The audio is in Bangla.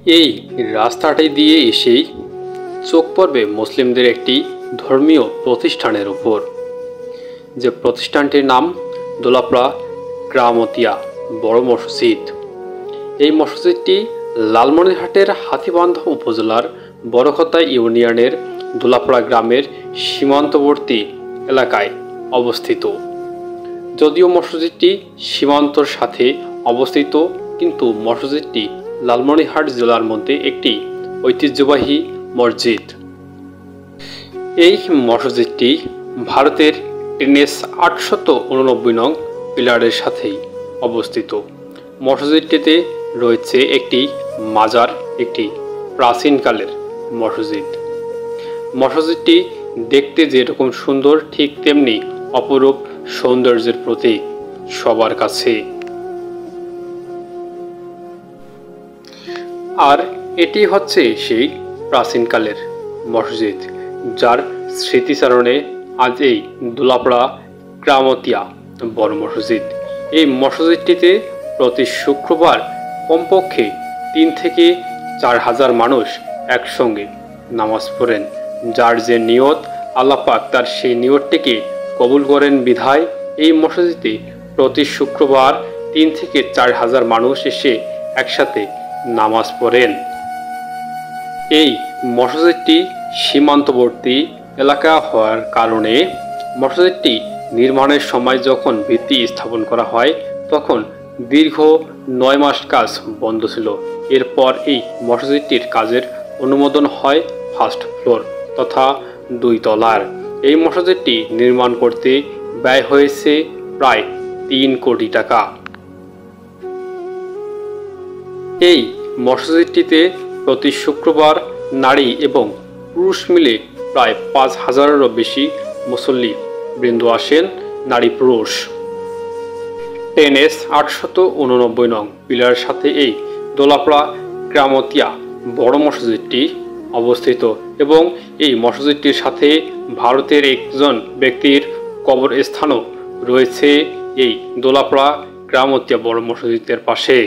এই রাস্তাটি দিয়ে এসেই চোখ পড়বে মুসলিমদের একটি ধর্মীয় প্রতিষ্ঠানের উপর, যে প্রতিষ্ঠানটির নাম দোলাপাড়া গ্রামতিয়া বড় মসজিদ। এই মসজিদটি লালমনিরহাটের হাতীবান্ধা উপজেলার বড়খতা ইউনিয়নের দোলাপাড়া গ্রামের সীমান্তবর্তী এলাকায় অবস্থিত। যদিও মসজিদটি সীমান্তর সাথে অবস্থিত, কিন্তু মসজিদটি লালমনিরহাট জেলার মধ্যে একটি ঐতিহ্যবাহী মসজিদ। এই মসজিদটি ভারতের NH 889 নং পিলারের সাথেই অবস্থিত। মসজিদটিতে রয়েছে একটি মাজার, একটি প্রাচীনকালের মসজিদ। মসজিদটি দেখতে যেরকম সুন্দর, ঠিক তেমনি অপরূপ সৌন্দর্যের প্রতীক সবার কাছে। আর এটি হচ্ছে সেই প্রাচীনকালের মসজিদ, যার স্মৃতিচারণে আজ এই দোলাপাড়া গ্রামতিয়া বড় মসজিদ। এই মসজিদটিতে প্রতি শুক্রবার কমপক্ষে 3 থেকে 4 হাজার মানুষ একসঙ্গে নামাজ পড়েন। যার যে নিয়ত, আল্লাহ পাক তার সেই নিয়তটিকে কবুল করেন বিধায় এই মসজিদে প্রতি শুক্রবার 3 থেকে 4 হাজার মানুষ এসে একসাথে নামাজ পড়েন। এই মসজিদটি সীমান্তবর্তী এলাকা হওয়ার কারণে মসজিদটি নির্মাণের সময় যখন ভিত্তি স্থাপন করা হয়, তখন দীর্ঘ 9 মাস কাজ বন্ধ ছিল। এরপর এই মসজিদটির কাজের অনুমোদন হয় ফার্স্ট ফ্লোর তথা 2 তলার। এই মসজিদটি নির্মাণ করতে ব্যয় হয়েছে প্রায় 3 কোটি টাকা। এই মসজিদটিতে প্রতি শুক্রবার নারী এবং পুরুষ মিলে প্রায় 5,000-এরও বেশি মুসল্লি বৃন্দ আসেন, নারী পুরুষ। NH 889 নং পিলারের সাথে এই দোলাপাড়া গ্রামতিয়া বড় মসজিদটি অবস্থিত এবং এই মসজিদটির সাথে ভারতের একজন ব্যক্তির কবরস্থানও রয়েছে এই দোলাপাড়া গ্রামতিয়া বড় মসজিদের পাশে।